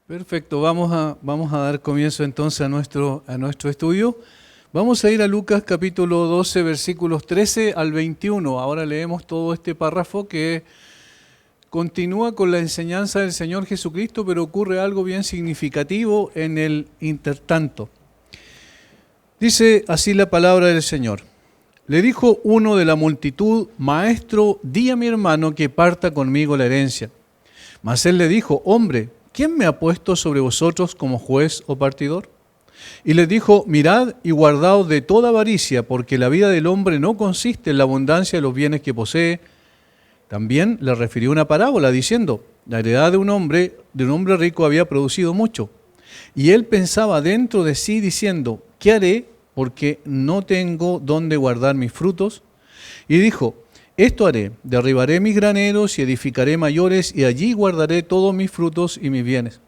Perfecto, vamos a dar comienzo entonces a nuestro estudio. Vamos a ir a Lucas capítulo 12, versículos 13 al 21. Ahora leemos todo este párrafo que continúa con la enseñanza del Señor Jesucristo, pero ocurre algo bien significativo en el intertanto. Dice así la palabra del Señor. Le dijo uno de la multitud: Maestro, di a mi hermano que parta conmigo la herencia. Mas él le dijo: Hombre, ¿quién me ha puesto sobre vosotros como juez o partidor? Y les dijo: Mirad y guardaos de toda avaricia, porque la vida del hombre no consiste en la abundancia de los bienes que posee. También le refirió una parábola diciendo: La heredad de un hombre rico había producido mucho. Y él pensaba dentro de sí diciendo: ¿Qué haré? Porque no tengo dónde guardar mis frutos. Y dijo: Esto haré, derribaré mis graneros y edificaré mayores, y allí guardaré todos mis frutos y mis bienes.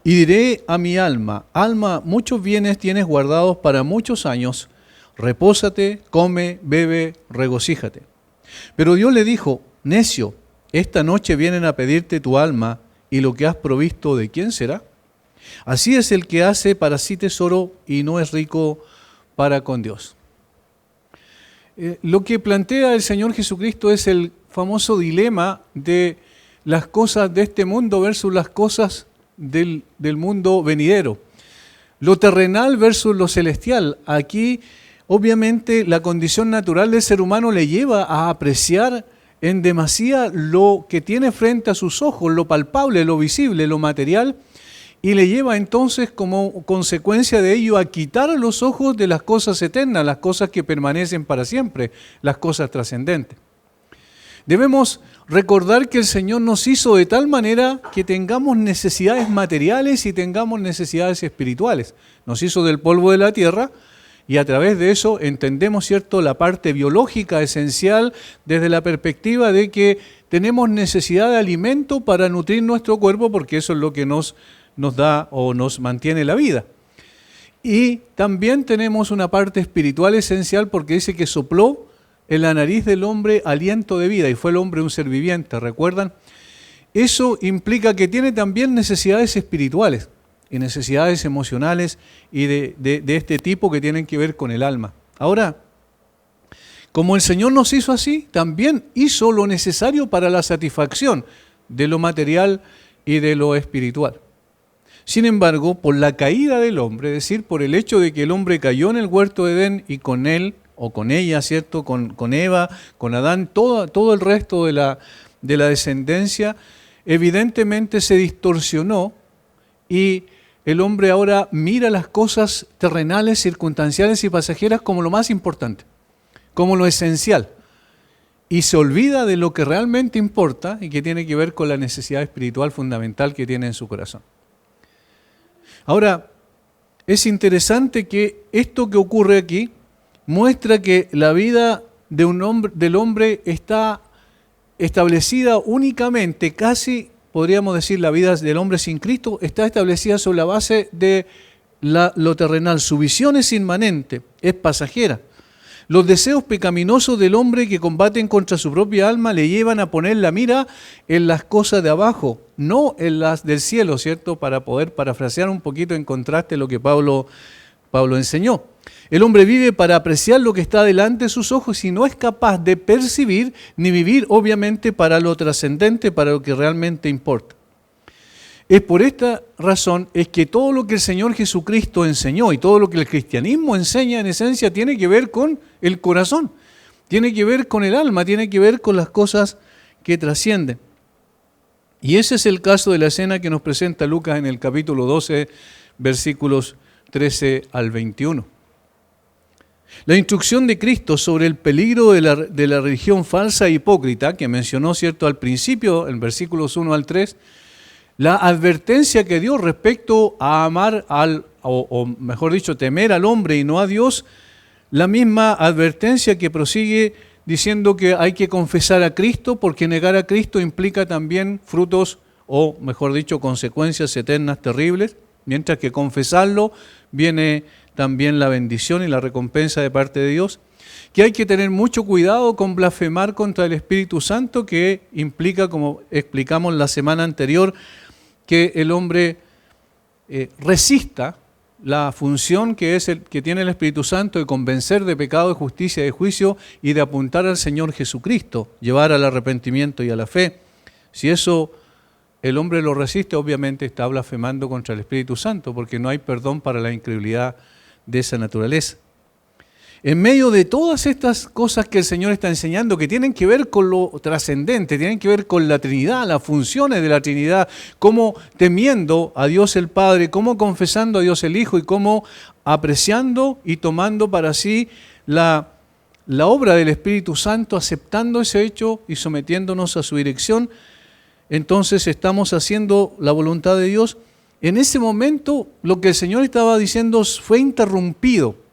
Y diré a mi alma: Alma, muchos bienes tienes guardados para muchos años, repósate, come, bebe, regocíjate. Pero Dios le dijo: Necio, esta noche vienen a pedirte tu alma, y lo que has provisto, ¿de quién será? Así es el que hace para sí tesoro y no es rico para con Dios. Lo que plantea el Señor Jesucristo es el famoso dilema de las cosas de este mundo versus las cosas del mundo venidero. Lo terrenal versus lo celestial. Aquí, obviamente, la condición natural del ser humano le lleva a apreciar en demasía lo que tiene frente a sus ojos, lo palpable, lo visible, lo material, y le lleva entonces como consecuencia de ello a quitar los ojos de las cosas eternas, las cosas que permanecen para siempre, las cosas trascendentes. Debemos recordar que el Señor nos hizo de tal manera que tengamos necesidades materiales y tengamos necesidades espirituales. Nos hizo del polvo de la tierra y a través de eso entendemos, ¿cierto?, la parte biológica esencial desde la perspectiva de que tenemos necesidad de alimento para nutrir nuestro cuerpo, porque eso es lo que nos da o nos mantiene la vida. Y también tenemos una parte espiritual esencial porque dice que sopló en la nariz del hombre aliento de vida y fue el hombre un ser viviente, ¿recuerdan? Eso implica que tiene también necesidades espirituales y necesidades emocionales y de este tipo que tienen que ver con el alma. Ahora, como el Señor nos hizo así, también hizo lo necesario para la satisfacción de lo material y de lo espiritual. Sin embargo, por la caída del hombre, es decir, por el hecho de que el hombre cayó en el huerto de Edén y con él, o con ella, ¿cierto?, con Eva, con Adán, todo el resto de la descendencia, evidentemente se distorsionó y el hombre ahora mira las cosas terrenales, circunstanciales y pasajeras como lo más importante, como lo esencial, y se olvida de lo que realmente importa y que tiene que ver con la necesidad espiritual fundamental que tiene en su corazón. Ahora, es interesante que esto que ocurre aquí muestra que la vida del hombre está establecida únicamente, casi podríamos decir la vida del hombre sin Cristo, está establecida sobre la base de lo terrenal. Su visión es inmanente, es pasajera. Los deseos pecaminosos del hombre que combaten contra su propia alma le llevan a poner la mira en las cosas de abajo, no en las del cielo, ¿cierto? Para poder parafrasear un poquito en contraste lo que Pablo enseñó. El hombre vive para apreciar lo que está delante de sus ojos y no es capaz de percibir ni vivir, obviamente, para lo trascendente, para lo que realmente importa. Es por esta razón es que todo lo que el Señor Jesucristo enseñó y todo lo que el cristianismo enseña en esencia tiene que ver con el corazón, tiene que ver con el alma, tiene que ver con las cosas que trascienden. Y ese es el caso de la escena que nos presenta Lucas en el capítulo 12, versículos 13 al 21. La instrucción de Cristo sobre el peligro de la religión falsa e hipócrita, que mencionó, ¿cierto?, al principio, en versículos 1 al 3, la advertencia que dio respecto a amar o mejor dicho, temer al hombre y no a Dios, la misma advertencia que prosigue diciendo que hay que confesar a Cristo, porque negar a Cristo implica también frutos o mejor dicho, consecuencias eternas terribles, mientras que confesarlo viene también la bendición y la recompensa de parte de Dios, que hay que tener mucho cuidado con blasfemar contra el Espíritu Santo, que implica, como explicamos la semana anterior, que el hombre resista la función que tiene el Espíritu Santo de convencer de pecado, de justicia, de juicio y de apuntar al Señor Jesucristo, llevar al arrepentimiento y a la fe. Si eso el hombre lo resiste, obviamente está blasfemando contra el Espíritu Santo, porque no hay perdón para la incredulidad de esa naturaleza. En medio de todas estas cosas que el Señor está enseñando, que tienen que ver con lo trascendente, tienen que ver con la Trinidad, las funciones de la Trinidad, cómo temiendo a Dios el Padre, cómo confesando a Dios el Hijo y cómo apreciando y tomando para sí la obra del Espíritu Santo, aceptando ese hecho y sometiéndonos a su dirección, entonces estamos haciendo la voluntad de Dios. En ese momento lo que el Señor estaba diciendo fue interrumpido.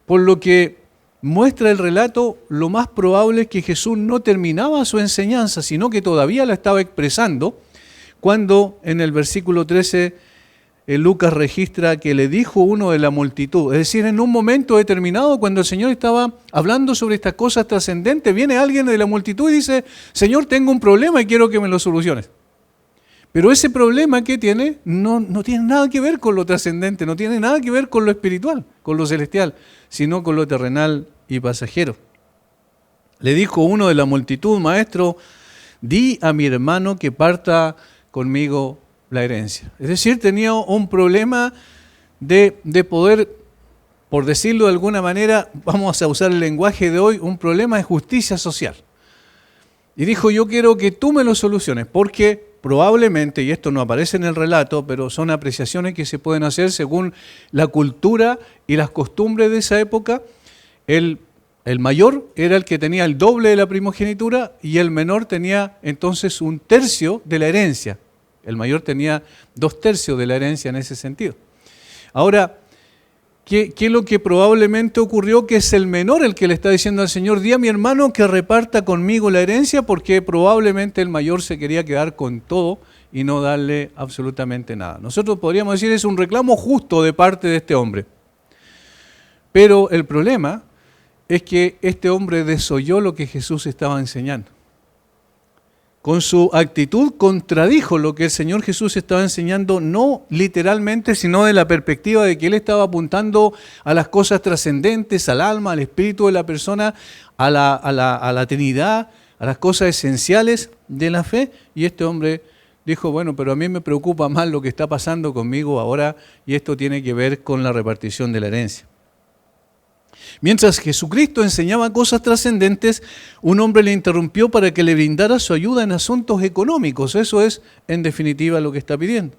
Por lo que muestra el relato, lo más probable es que Jesús no terminaba su enseñanza, sino que todavía la estaba expresando, cuando en el versículo 13 Lucas registra que le dijo uno de la multitud. Es decir, en un momento determinado, cuando el Señor estaba hablando sobre estas cosas trascendentes, viene alguien de la multitud y dice: Señor, tengo un problema y quiero que me lo soluciones. Pero ese problema que tiene no tiene nada que ver con lo trascendente, no tiene nada que ver con lo espiritual, con lo celestial, sino con lo terrenal y pasajero. Le dijo uno de la multitud: Maestro, di a mi hermano que parta conmigo la herencia. Es decir, tenía un problema de poder, por decirlo de alguna manera, vamos a usar el lenguaje de hoy, un problema de justicia social. Y dijo: yo quiero que tú me lo soluciones, porque probablemente, y esto no aparece en el relato, pero son apreciaciones que se pueden hacer según la cultura y las costumbres de esa época, el mayor era el que tenía el doble de la primogenitura y el menor tenía entonces 1/3 de la herencia. El mayor tenía 2/3 de la herencia en ese sentido. Ahora, ¿qué es lo que probablemente ocurrió? Que es el menor el que le está diciendo al Señor: di a mi hermano que reparta conmigo la herencia, porque probablemente el mayor se quería quedar con todo y no darle absolutamente nada. Nosotros podríamos decir es un reclamo justo de parte de este hombre. Pero el problema es que este hombre desoyó lo que Jesús estaba enseñando. Con su actitud contradijo lo que el Señor Jesús estaba enseñando, no literalmente, sino de la perspectiva de que Él estaba apuntando a las cosas trascendentes, al alma, al espíritu de la persona, a la Trinidad, a las cosas esenciales de la fe. Y este hombre dijo: bueno, pero a mí me preocupa más lo que está pasando conmigo ahora, y esto tiene que ver con la repartición de la herencia. Mientras Jesucristo enseñaba cosas trascendentes, un hombre le interrumpió para que le brindara su ayuda en asuntos económicos. Eso es, en definitiva, lo que está pidiendo.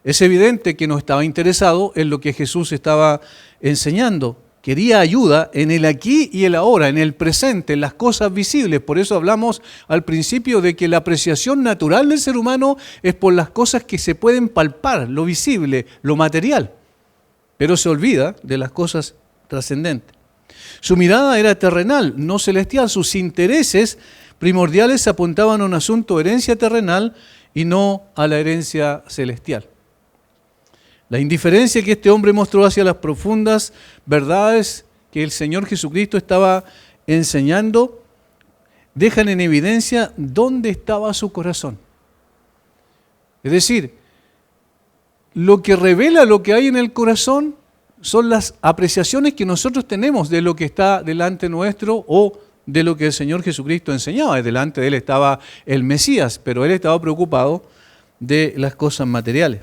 Es evidente que no estaba interesado en lo que Jesús estaba enseñando. Quería ayuda en el aquí y el ahora, en el presente, en las cosas visibles. Por eso hablamos al principio de que la apreciación natural del ser humano es por las cosas que se pueden palpar, lo visible, lo material. Pero se olvida de las cosas trascendente. Su mirada era terrenal, no celestial. Sus intereses primordiales apuntaban a un asunto de herencia terrenal y no a la herencia celestial. La indiferencia que este hombre mostró hacia las profundas verdades que el Señor Jesucristo estaba enseñando dejan en evidencia dónde estaba su corazón. Es decir, lo que revela lo que hay en el corazón son las apreciaciones que nosotros tenemos de lo que está delante nuestro o de lo que el Señor Jesucristo enseñaba. Delante de Él estaba el Mesías, pero Él estaba preocupado de las cosas materiales.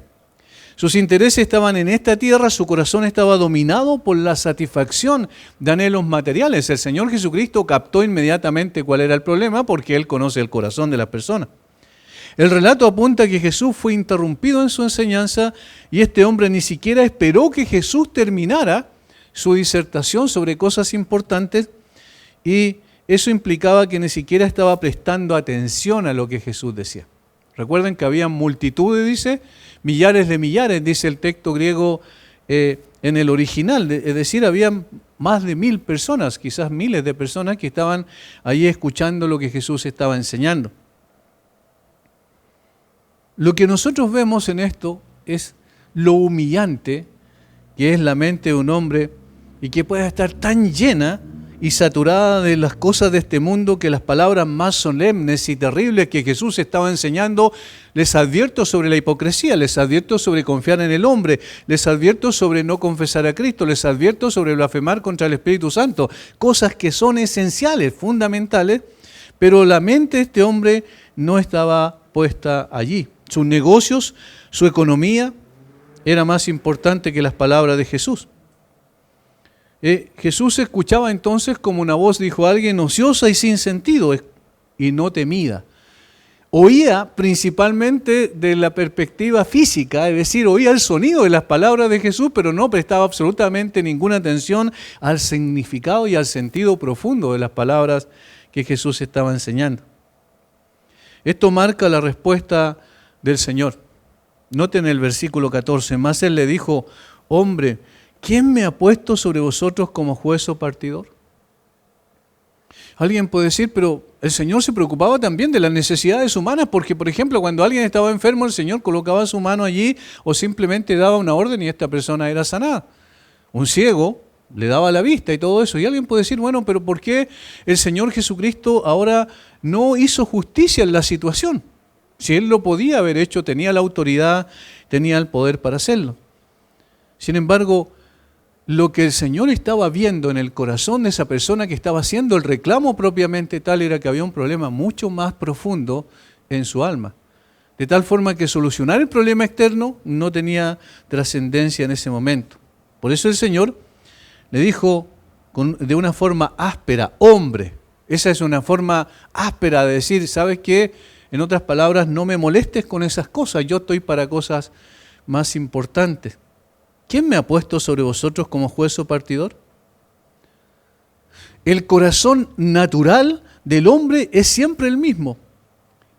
Sus intereses estaban en esta tierra, su corazón estaba dominado por la satisfacción de anhelos materiales. El Señor Jesucristo captó inmediatamente cuál era el problema, porque Él conoce el corazón de las personas. El relato apunta que Jesús fue interrumpido en su enseñanza y este hombre ni siquiera esperó que Jesús terminara su disertación sobre cosas importantes, y eso implicaba que ni siquiera estaba prestando atención a lo que Jesús decía. Recuerden que había multitudes, dice, millares de millares, dice el texto griego en el original. Es decir, había más de 1000 personas, quizás miles de personas que estaban allí escuchando lo que Jesús estaba enseñando. Lo que nosotros vemos en esto es lo humillante que es la mente de un hombre y que puede estar tan llena y saturada de las cosas de este mundo que las palabras más solemnes y terribles que Jesús estaba enseñando. Les advierto sobre la hipocresía, les advierto sobre confiar en el hombre, les advierto sobre no confesar a Cristo, les advierto sobre blasfemar contra el Espíritu Santo, cosas que son esenciales, fundamentales, pero la mente de este hombre no estaba puesta allí. Sus negocios, su economía, era más importante que las palabras de Jesús. Jesús se escuchaba entonces como una voz, dijo alguien, ociosa y sin sentido y no temida. Oía principalmente de la perspectiva física, es decir, oía el sonido de las palabras de Jesús, pero no prestaba absolutamente ninguna atención al significado y al sentido profundo de las palabras que Jesús estaba enseñando. Esto marca la respuesta del Señor. Noten el versículo 14, más Él le dijo, hombre, ¿quién me ha puesto sobre vosotros como juez o partidor? Alguien puede decir, pero el Señor se preocupaba también de las necesidades humanas, porque, por ejemplo, cuando alguien estaba enfermo, el Señor colocaba su mano allí o simplemente daba una orden y esta persona era sanada. Un ciego le daba la vista y todo eso. Y alguien puede decir, bueno, pero ¿por qué el Señor Jesucristo ahora no hizo justicia en la situación? Si Él lo podía haber hecho, tenía la autoridad, tenía el poder para hacerlo. Sin embargo, lo que el Señor estaba viendo en el corazón de esa persona que estaba haciendo el reclamo propiamente tal era que había un problema mucho más profundo en su alma. De tal forma que solucionar el problema externo no tenía trascendencia en ese momento. Por eso el Señor le dijo de una forma áspera, hombre. Esa es una forma áspera de decir, ¿sabes qué? En otras palabras, no me molestes con esas cosas, yo estoy para cosas más importantes. ¿Quién me ha puesto sobre vosotros como juez o partidor? El corazón natural del hombre es siempre el mismo.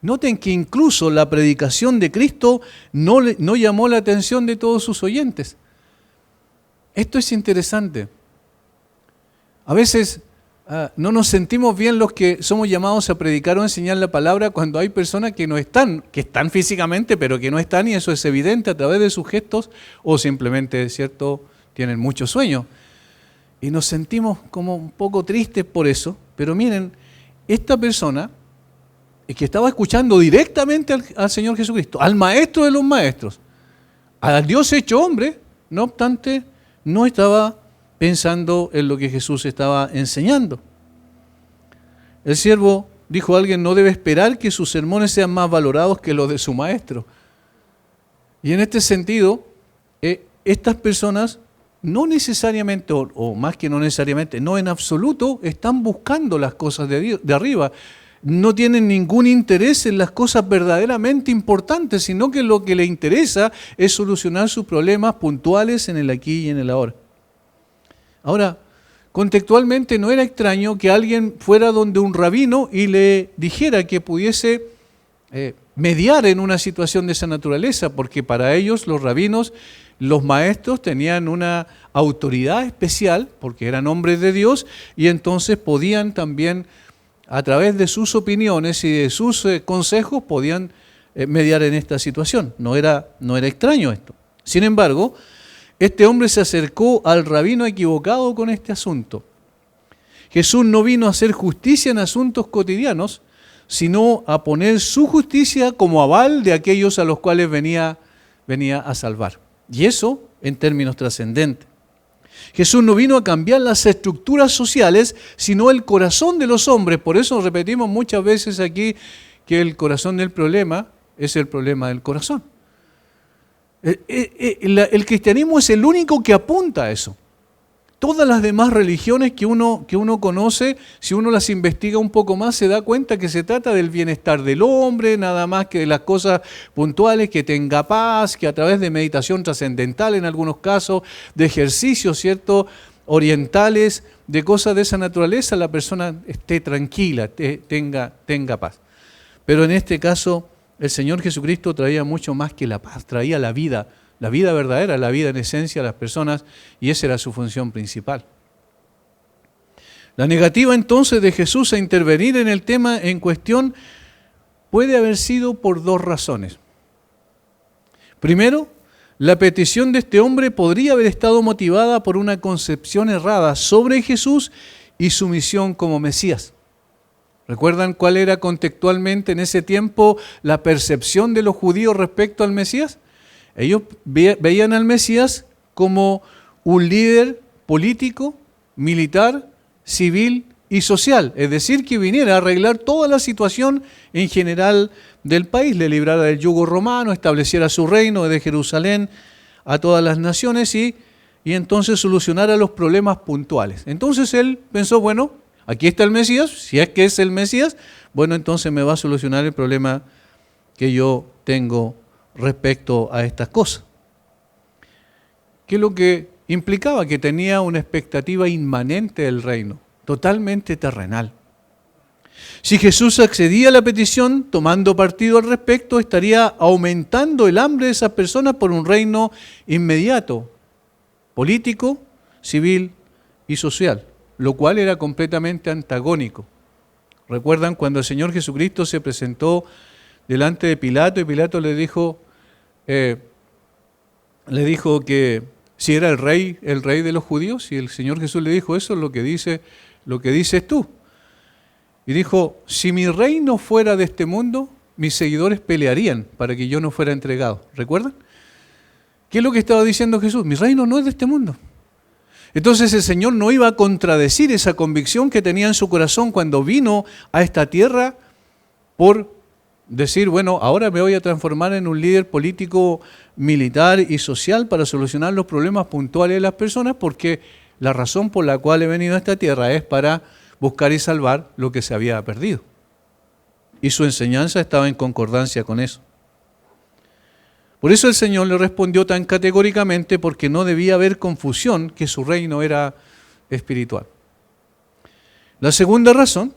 Noten que incluso la predicación de Cristo no llamó la atención de todos sus oyentes. Esto es interesante. A veces no nos sentimos bien los que somos llamados a predicar o enseñar la palabra cuando hay personas que están físicamente, pero que no están, y eso es evidente a través de sus gestos, o simplemente, ¿cierto?, tienen mucho sueño. Y nos sentimos como un poco tristes por eso, pero miren, esta persona que estaba escuchando directamente al Señor Jesucristo, al Maestro de los Maestros, al Dios hecho hombre, no obstante, no estaba pensando en lo que Jesús estaba enseñando. El siervo, dijo alguien, no debe esperar que sus sermones sean más valorados que los de su maestro. Y en este sentido, estas personas no necesariamente, o más que no necesariamente, no en absoluto, están buscando las cosas de arriba. No tienen ningún interés en las cosas verdaderamente importantes, sino que lo que les interesa es solucionar sus problemas puntuales en el aquí y en el ahora. Ahora, contextualmente no era extraño que alguien fuera donde un rabino y le dijera que pudiese mediar en una situación de esa naturaleza, porque para ellos los rabinos, los maestros tenían una autoridad especial, porque eran hombres de Dios, y entonces podían también, a través de sus opiniones y de sus consejos, podían mediar en esta situación. No era extraño esto. Sin embargo, este hombre se acercó al rabino equivocado con este asunto. Jesús no vino a hacer justicia en asuntos cotidianos, sino a poner su justicia como aval de aquellos a los cuales venía a salvar. Y eso en términos trascendentes. Jesús no vino a cambiar las estructuras sociales, sino el corazón de los hombres. Por eso repetimos muchas veces aquí que el corazón del problema es el problema del corazón. El cristianismo es el único que apunta a eso. Todas las demás religiones que uno conoce, si uno las investiga un poco más, se da cuenta que se trata del bienestar del hombre, nada más que de las cosas puntuales, que tenga paz, que a través de meditación trascendental en algunos casos, de ejercicios, ¿cierto?, orientales, de cosas de esa naturaleza, la persona esté tranquila, tenga paz. Pero en este caso, el Señor Jesucristo traía mucho más que la paz, traía la vida verdadera, la vida en esencia a las personas, y esa era su función principal. La negativa entonces de Jesús a intervenir en el tema en cuestión puede haber sido por dos razones. Primero, la petición de este hombre podría haber estado motivada por una concepción errada sobre Jesús y su misión como Mesías. ¿Recuerdan cuál era contextualmente en ese tiempo la percepción de los judíos respecto al Mesías? Ellos veían al Mesías como un líder político, militar, civil y social, es decir, que viniera a arreglar toda la situación en general del país, le librara del yugo romano, estableciera su reino desde Jerusalén a todas las naciones y entonces solucionara los problemas puntuales. Entonces él pensó, bueno, aquí está el Mesías, si es que es el Mesías, bueno, entonces me va a solucionar el problema que yo tengo respecto a estas cosas. ¿Qué es lo que implicaba? Que tenía una expectativa inmanente del reino, totalmente terrenal. Si Jesús accedía a la petición, tomando partido al respecto, estaría aumentando el hambre de esas personas por un reino inmediato, político, civil y social, lo cual era completamente antagónico. ¿Recuerdan cuando el Señor Jesucristo se presentó delante de Pilato y Pilato le dijo que si era el rey de los judíos? Y el Señor Jesús le dijo, eso es lo que dices tú. Y dijo, si mi reino fuera de este mundo, mis seguidores pelearían para que yo no fuera entregado. ¿Recuerdan? ¿Qué es lo que estaba diciendo Jesús? Mi reino no es de este mundo. Entonces el Señor no iba a contradecir esa convicción que tenía en su corazón cuando vino a esta tierra por decir, bueno, ahora me voy a transformar en un líder político, militar y social para solucionar los problemas puntuales de las personas, porque la razón por la cual he venido a esta tierra es para buscar y salvar lo que se había perdido. Y su enseñanza estaba en concordancia con eso. Por eso el Señor le respondió tan categóricamente, porque no debía haber confusión que su reino era espiritual. La segunda razón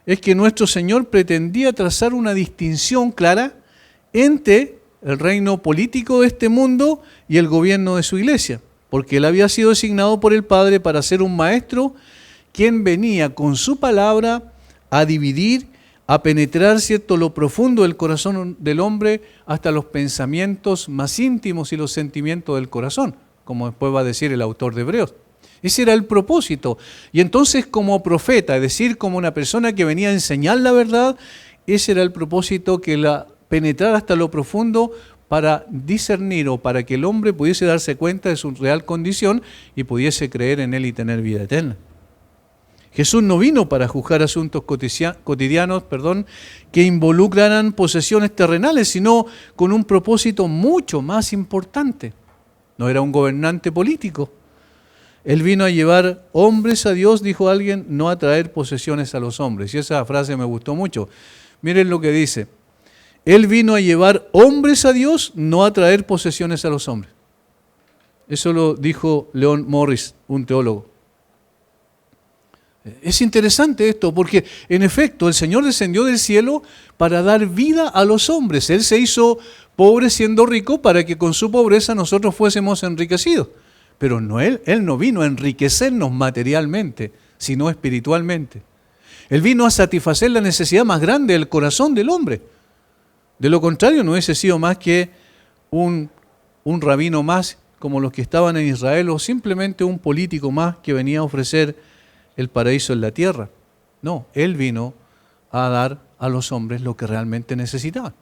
es que nuestro Señor pretendía trazar una distinción clara entre el reino político de este mundo y el gobierno de su iglesia, porque Él había sido designado por el Padre para ser un maestro quien venía con su palabra a dividir, a penetrar, ¿cierto?, lo profundo del corazón del hombre hasta los pensamientos más íntimos y los sentimientos del corazón, como después va a decir el autor de Hebreos. Ese era el propósito. Y entonces como profeta, es decir, como una persona que venía a enseñar la verdad, ese era el propósito, que la penetrar hasta lo profundo para discernir o para que el hombre pudiese darse cuenta de su real condición y pudiese creer en Él y tener vida eterna. Jesús no vino para juzgar asuntos cotidianos, que involucraran posesiones terrenales, sino con un propósito mucho más importante. No era un gobernante político. Él vino a llevar hombres a Dios, dijo alguien, no a traer posesiones a los hombres. Y esa frase me gustó mucho. Miren lo que dice. Él vino a llevar hombres a Dios, no a traer posesiones a los hombres. Eso lo dijo Leon Morris, un teólogo. Es interesante esto, porque en efecto el Señor descendió del cielo para dar vida a los hombres. Él se hizo pobre siendo rico para que con su pobreza nosotros fuésemos enriquecidos. Pero no, Él no vino a enriquecernos materialmente, sino espiritualmente. Él vino a satisfacer la necesidad más grande del corazón del hombre. De lo contrario, no hubiese sido más que un rabino más, como los que estaban en Israel, o simplemente un político más que venía a ofrecer el paraíso en la tierra. No, Él vino a dar a los hombres lo que realmente necesitaban.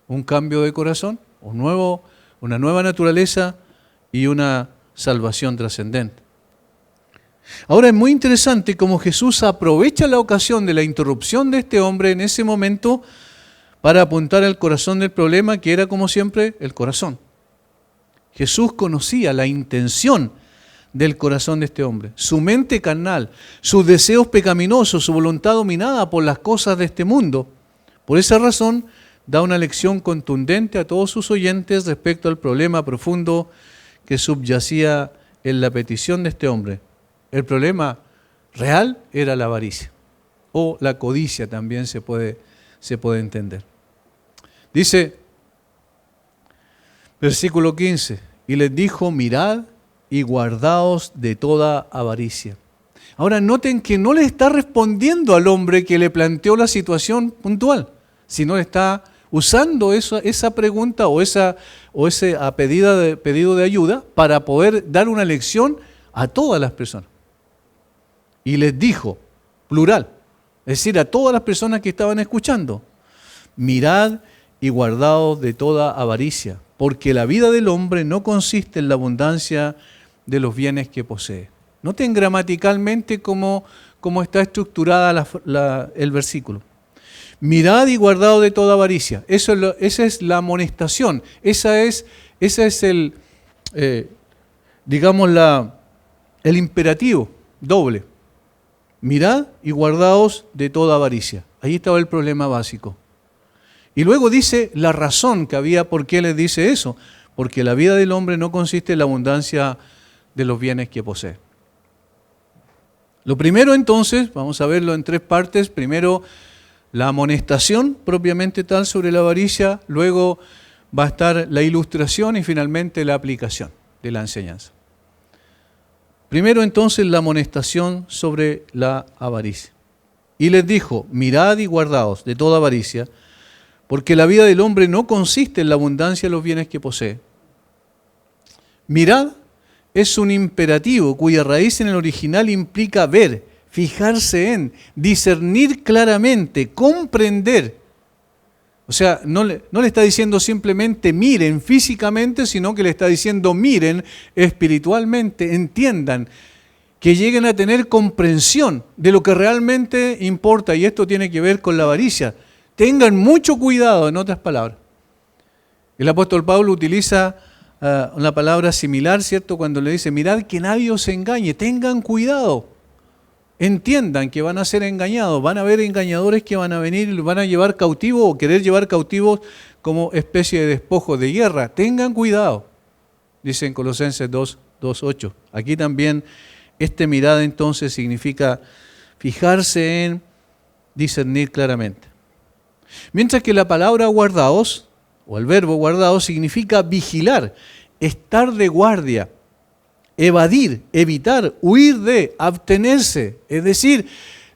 Un cambio de corazón, una nueva naturaleza y una salvación trascendente. Ahora es muy interesante cómo Jesús aprovecha la ocasión de la interrupción de este hombre en ese momento para apuntar al corazón del problema, que era como siempre el corazón. Jesús conocía la intención del corazón de este hombre, su mente carnal, sus deseos pecaminosos, su voluntad dominada por las cosas de este mundo. Por esa razón, da una lección contundente a todos sus oyentes respecto al problema profundo que subyacía en la petición de este hombre. El problema real era la avaricia, o la codicia también se puede entender. Dice, versículo 15, y les dijo, mirad y guardaos de toda avaricia. Ahora noten que no le está respondiendo al hombre que le planteó la situación puntual, sino le está usando esa pregunta o ese pedido de ayuda para poder dar una lección a todas las personas. y les dijo, plural, es decir, a todas las personas que estaban escuchando, mirad y guardaos de toda avaricia, porque la vida del hombre no consiste en la abundancia de los bienes que posee. Noten gramaticalmente cómo está estructurada el versículo. Mirad y guardaos de toda avaricia. Esa es la amonestación. Esa es el, digamos, el imperativo doble. Mirad y guardaos de toda avaricia. Ahí estaba el problema básico. Y luego dice la razón que había por qué les dice eso. Porque la vida del hombre no consiste en la abundancia de los bienes que posee. Lo primero entonces, vamos a verlo en tres partes. Primero, la amonestación propiamente tal sobre la avaricia. Luego va a estar la ilustración y finalmente la aplicación de la enseñanza. Primero entonces la amonestación sobre la avaricia. Y les dijo, mirad y guardaos de toda avaricia, porque la vida del hombre no consiste en la abundancia de los bienes que posee. Mirad es un imperativo cuya raíz en el original implica ver, fijarse en, discernir claramente, comprender. O sea, no le está diciendo simplemente miren físicamente, sino que le está diciendo miren espiritualmente, entiendan, que lleguen a tener comprensión de lo que realmente importa. Y esto tiene que ver con la avaricia. Tengan mucho cuidado, en otras palabras. El apóstol Pablo utiliza una palabra similar, ¿cierto? Cuando le dice, mirad que nadie os engañe, tengan cuidado. Entiendan que van a ser engañados, van a haber engañadores que van a venir y los van a llevar cautivos o querer llevar cautivos como especie de despojo de guerra. Tengan cuidado, dice en Colosenses 2:8. Aquí también mirada entonces significa fijarse en, discernir claramente. Mientras que la palabra guardaos, o el verbo guardaos, significa vigilar, estar de guardia, evadir, evitar, huir de, abstenerse. Es decir,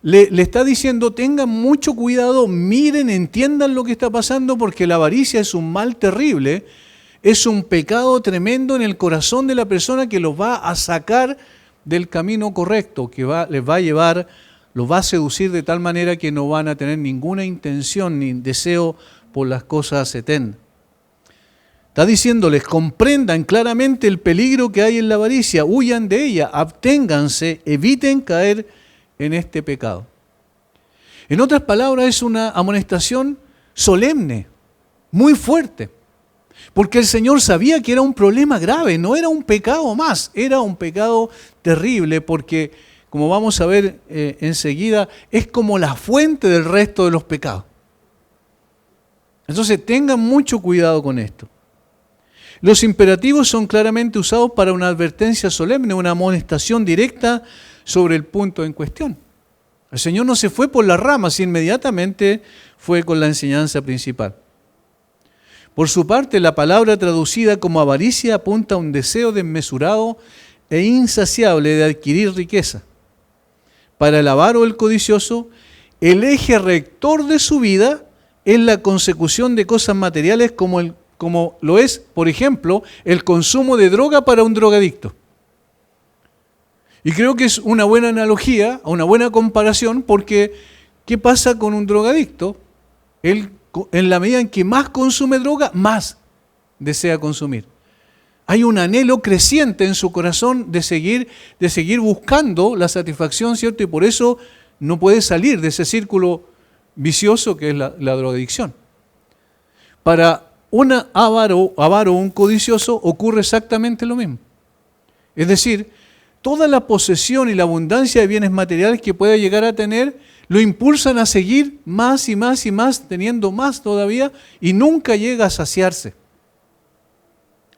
le está diciendo, tengan mucho cuidado, miren, entiendan lo que está pasando, porque la avaricia es un mal terrible, es un pecado tremendo en el corazón de la persona que los va a sacar del camino correcto, que les va a llevar, los va a seducir de tal manera que no van a tener ninguna intención ni deseo por las cosas eternas. Está diciéndoles, comprendan claramente el peligro que hay en la avaricia, huyan de ella, absténganse, eviten caer en este pecado. En otras palabras, es una amonestación solemne, muy fuerte, porque el Señor sabía que era un problema grave, no era un pecado más, era un pecado terrible, porque, como vamos a ver enseguida, es como la fuente del resto de los pecados. Entonces, tengan mucho cuidado con esto. Los imperativos son claramente usados para una advertencia solemne, una amonestación directa sobre el punto en cuestión. El Señor no se fue por las ramas, inmediatamente fue con la enseñanza principal. Por su parte, la palabra traducida como avaricia apunta a un deseo desmesurado e insaciable de adquirir riqueza. Para el avaro o el codicioso, el eje rector de su vida es la consecución de cosas materiales como lo es, por ejemplo, el consumo de droga para un drogadicto. Y creo que es una buena analogía, una buena comparación, porque ¿qué pasa con un drogadicto? Él, en la medida en que más consume droga, más desea consumir. Hay un anhelo creciente en su corazón de seguir buscando la satisfacción, ¿cierto? Y por eso no puede salir de ese círculo vicioso que es la drogadicción. Para un avaro, un codicioso, ocurre exactamente lo mismo. Es decir, toda la posesión y la abundancia de bienes materiales que pueda llegar a tener, lo impulsan a seguir más y más y más, teniendo más todavía, y nunca llega a saciarse.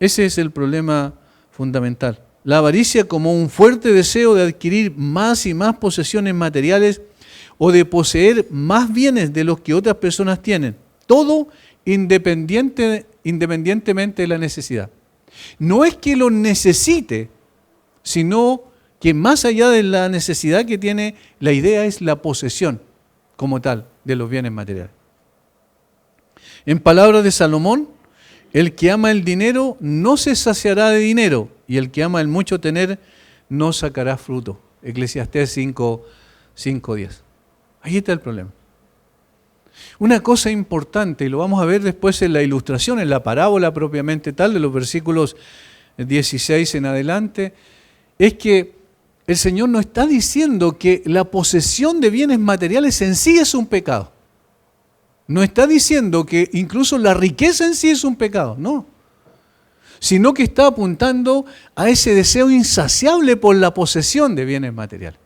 Ese es el problema fundamental. La avaricia como un fuerte deseo de adquirir más y más posesiones materiales o de poseer más bienes de los que otras personas tienen. Todo independientemente de la necesidad. No es que lo necesite, sino que más allá de la necesidad que tiene, la idea es la posesión como tal de los bienes materiales. En palabras de Salomón, el que ama el dinero no se saciará de dinero, y el que ama el mucho tener no sacará fruto. Eclesiastés 5:10. Ahí está el problema. Una cosa importante, y lo vamos a ver después en la ilustración, en la parábola propiamente tal, de los versículos 16 en adelante, es que el Señor no está diciendo que la posesión de bienes materiales en sí es un pecado. No está diciendo que incluso la riqueza en sí es un pecado, no. Sino que está apuntando a ese deseo insaciable por la posesión de bienes materiales.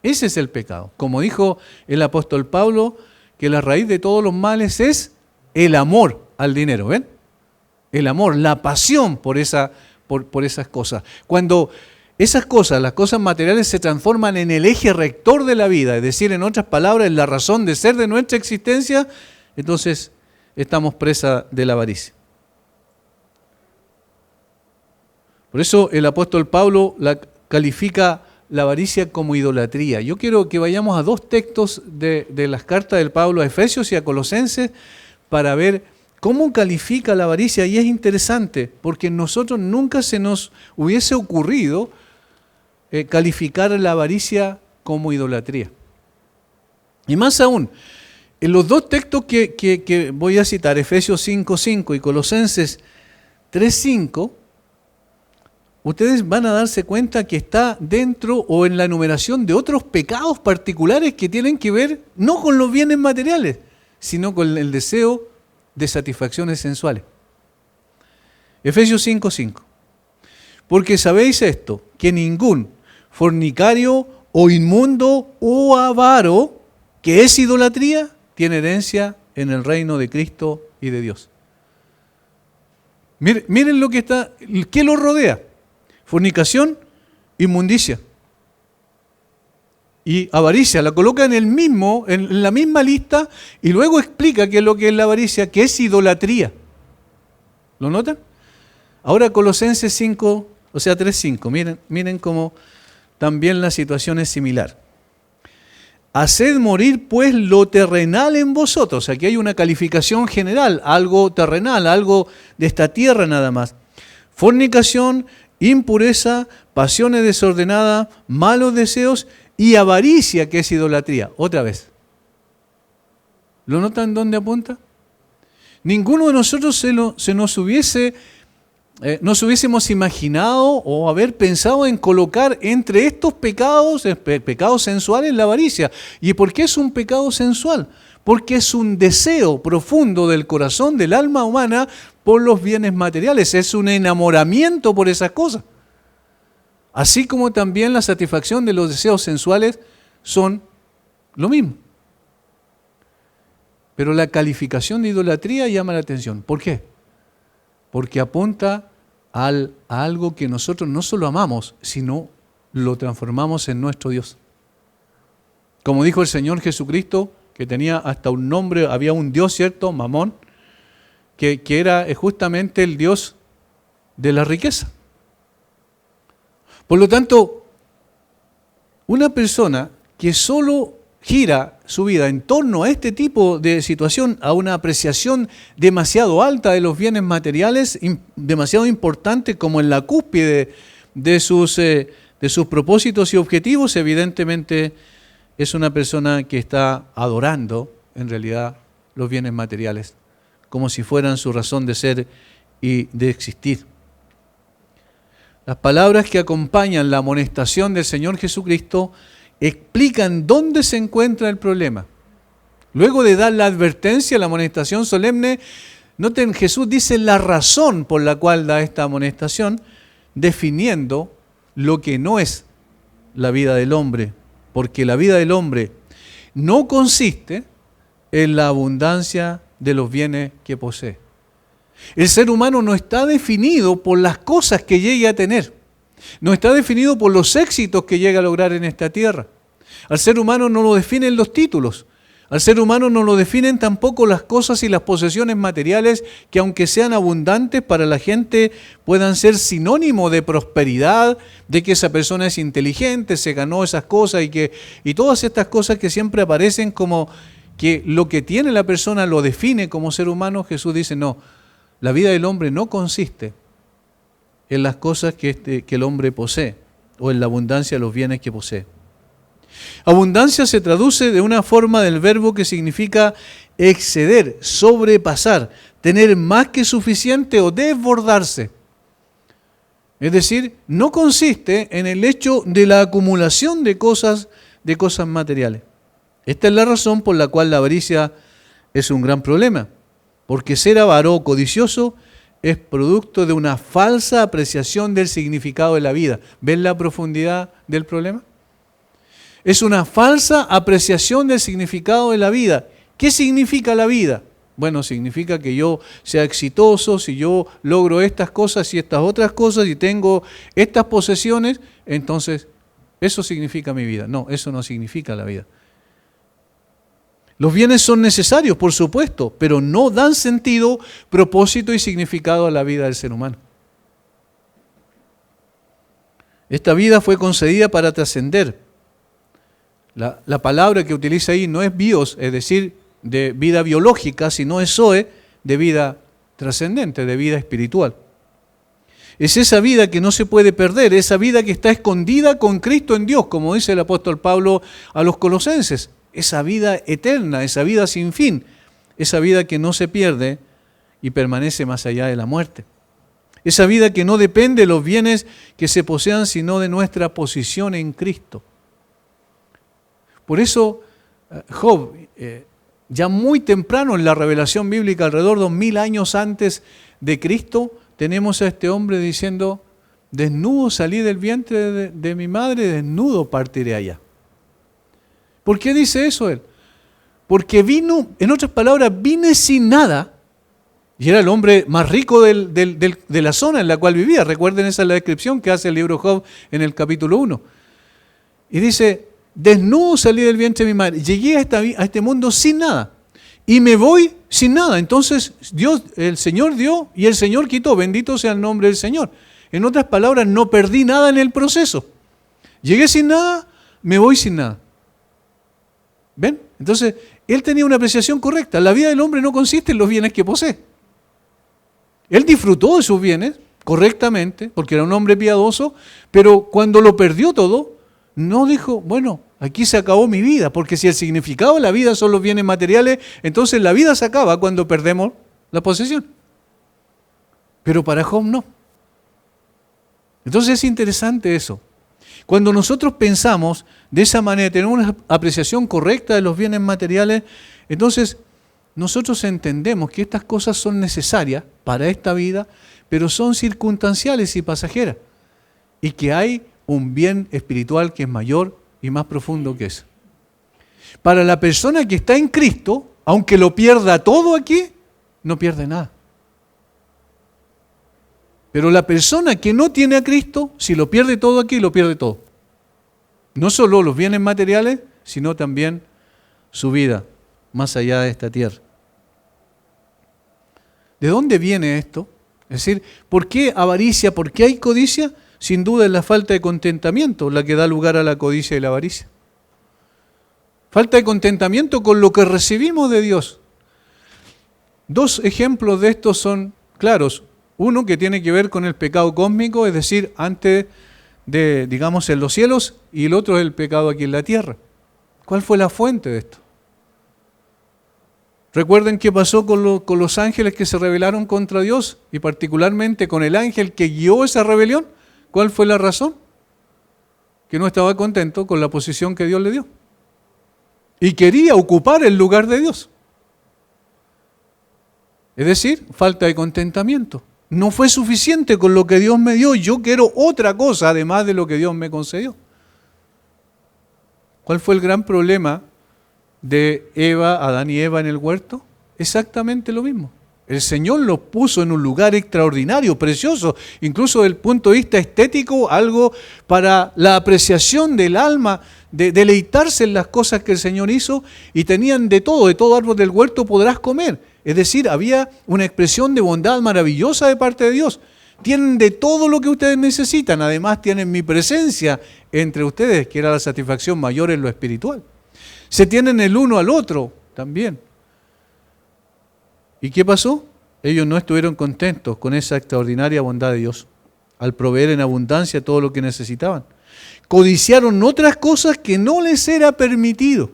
Ese es el pecado. Como dijo el apóstol Pablo, que la raíz de todos los males es el amor al dinero, ¿ven? El amor, la pasión por esas cosas. Cuando esas cosas, las cosas materiales, se transforman en el eje rector de la vida, es decir, en otras palabras, en la razón de ser de nuestra existencia, entonces estamos presa de la avaricia. Por eso el apóstol Pablo califica la avaricia como idolatría. Yo quiero que vayamos a dos textos de las cartas del Pablo a Efesios y a Colosenses para ver cómo califica la avaricia. Y es interesante, porque nosotros nunca se nos hubiese ocurrido calificar la avaricia como idolatría. Y más aún, en los dos textos que voy a citar, Efesios 5:5 y Colosenses 3:5, ustedes van a darse cuenta que está dentro o en la enumeración de otros pecados particulares que tienen que ver no con los bienes materiales, sino con el deseo de satisfacciones sensuales. Efesios 5:5. Porque sabéis esto, que ningún fornicario o inmundo o avaro, que es idolatría, tiene herencia en el reino de Cristo y de Dios. Miren lo que está, ¿qué lo rodea? Fornicación, inmundicia y avaricia. La coloca en la misma lista y luego explica qué es lo que es la avaricia, que es idolatría. ¿Lo notan? Ahora Colosenses 5, o sea 3:5. Miren cómo también la situación es similar. Haced morir pues lo terrenal en vosotros. Aquí hay una calificación general, algo terrenal, algo de esta tierra nada más. Fornicación, impureza, pasiones desordenadas, malos deseos y avaricia, que es idolatría. Otra vez. ¿Lo notan dónde apunta? Ninguno de nosotros nos hubiésemos imaginado o haber pensado en colocar entre estos pecados sensuales, la avaricia. ¿Y por qué es un pecado sensual? Porque es un deseo profundo del corazón, del alma humana, por los bienes materiales. Es un enamoramiento por esas cosas. Así como también la satisfacción de los deseos sensuales son lo mismo. Pero la calificación de idolatría llama la atención. ¿Por qué? Porque apunta a algo que nosotros no solo amamos, sino lo transformamos en nuestro Dios. Como dijo el Señor Jesucristo, que tenía hasta un nombre, había un Dios, ¿cierto? Mamón, que era justamente el Dios de la riqueza. Por lo tanto, una persona que solo gira su vida en torno a este tipo de situación, a una apreciación demasiado alta de los bienes materiales, demasiado importante como en la cúspide de sus propósitos y objetivos, evidentemente es una persona que está adorando en realidad los bienes materiales, como si fueran su razón de ser y de existir. Las palabras que acompañan la amonestación del Señor Jesucristo explican dónde se encuentra el problema. Luego de dar la advertencia, la amonestación solemne, noten, Jesús dice la razón por la cual da esta amonestación, definiendo lo que no es la vida del hombre, porque la vida del hombre no consiste en la abundancia de los bienes que posee. El ser humano no está definido por las cosas que llegue a tener. No está definido por los éxitos que llega a lograr en esta tierra. Al ser humano no lo definen los títulos. Al ser humano no lo definen tampoco las cosas y las posesiones materiales que, aunque sean abundantes para la gente, puedan ser sinónimo de prosperidad, de que esa persona es inteligente, se ganó esas cosas y todas estas cosas que siempre aparecen como que lo que tiene la persona lo define como ser humano. Jesús dice, no, la vida del hombre no consiste en las cosas que el hombre posee. o en la abundancia de los bienes que posee. Abundancia se traduce de una forma del verbo que significa exceder, sobrepasar, tener más que suficiente o desbordarse. Es decir, no consiste en el hecho de la acumulación de cosas materiales. Esta es la razón por la cual la avaricia es un gran problema, porque ser avaro o codicioso es producto de una falsa apreciación del significado de la vida. ¿Ven la profundidad del problema? Es una falsa apreciación del significado de la vida. ¿Qué significa la vida? Bueno, significa que yo sea exitoso, si yo logro estas cosas y estas otras cosas y tengo estas posesiones, entonces eso significa mi vida. No, eso no significa la vida. Los bienes son necesarios, por supuesto, pero no dan sentido, propósito y significado a la vida del ser humano. Esta vida fue concedida para trascender. La palabra que utiliza ahí no es bios, es decir, de vida biológica, sino es zoe, de vida trascendente, de vida espiritual. Es esa vida que no se puede perder, esa vida que está escondida con Cristo en Dios, como dice el apóstol Pablo a los colosenses. Esa vida eterna, esa vida sin fin, esa vida que no se pierde y permanece más allá de la muerte. Esa vida que no depende de los bienes que se posean, sino de nuestra posición en Cristo. Por eso, Job, ya muy temprano en la revelación bíblica, alrededor de 2000 años antes de Cristo, tenemos a este hombre diciendo, desnudo salí del vientre de mi madre, desnudo partiré allá. ¿Por qué dice eso él? Porque vino, en otras palabras, vine sin nada, y era el hombre más rico de la zona en la cual vivía. Recuerden, esa es la descripción que hace el libro Job en el capítulo 1. Y dice, desnudo salí del vientre de mi madre, llegué a este mundo sin nada, y me voy sin nada. Entonces Dios, el Señor dio y el Señor quitó, bendito sea el nombre del Señor. En otras palabras, no perdí nada en el proceso. Llegué sin nada, me voy sin nada. ¿Ven? Entonces, él tenía una apreciación correcta. La vida del hombre no consiste en los bienes que posee. Él disfrutó de sus bienes correctamente, porque era un hombre piadoso, pero cuando lo perdió todo, no dijo, bueno, aquí se acabó mi vida, porque si el significado de la vida son los bienes materiales, entonces la vida se acaba cuando perdemos la posesión. Pero para Job no. Entonces es interesante eso. Cuando nosotros pensamos de esa manera, tenemos una apreciación correcta de los bienes materiales, entonces nosotros entendemos que estas cosas son necesarias para esta vida, pero son circunstanciales y pasajeras, y que hay un bien espiritual que es mayor y más profundo que eso. Para la persona que está en Cristo, aunque lo pierda todo aquí, no pierde nada. Pero la persona que no tiene a Cristo, si lo pierde todo aquí, lo pierde todo. No solo los bienes materiales, sino también su vida, más allá de esta tierra. ¿De dónde viene esto? Es decir, ¿por qué avaricia? ¿Por qué hay codicia? Sin duda es la falta de contentamiento la que da lugar a la codicia y la avaricia. Falta de contentamiento con lo que recibimos de Dios. Dos ejemplos de estos son claros. Uno que tiene que ver con el pecado cósmico, es decir, antes de, digamos, en los cielos, y el otro es el pecado aquí en la tierra. ¿Cuál fue la fuente de esto? ¿Recuerden qué pasó con los ángeles que se rebelaron contra Dios? Y particularmente con el ángel que guió esa rebelión. ¿Cuál fue la razón? Que no estaba contento con la posición que Dios le dio. Y quería ocupar el lugar de Dios. Es decir, falta de contentamiento. No fue suficiente con lo que Dios me dio, yo quiero otra cosa además de lo que Dios me concedió. ¿Cuál fue el gran problema de Adán y Eva en el huerto? Exactamente lo mismo. El Señor los puso en un lugar extraordinario, precioso, incluso desde el punto de vista estético, algo para la apreciación del alma, de deleitarse en las cosas que el Señor hizo, y tenían de todo árbol del huerto podrás comer. Es decir, había una expresión de bondad maravillosa de parte de Dios. Tienen de todo lo que ustedes necesitan, además tienen mi presencia entre ustedes, que era la satisfacción mayor en lo espiritual. Se tienen el uno al otro también. ¿Y qué pasó? Ellos no estuvieron contentos con esa extraordinaria bondad de Dios, al proveer en abundancia todo lo que necesitaban. Codiciaron otras cosas que no les era permitido.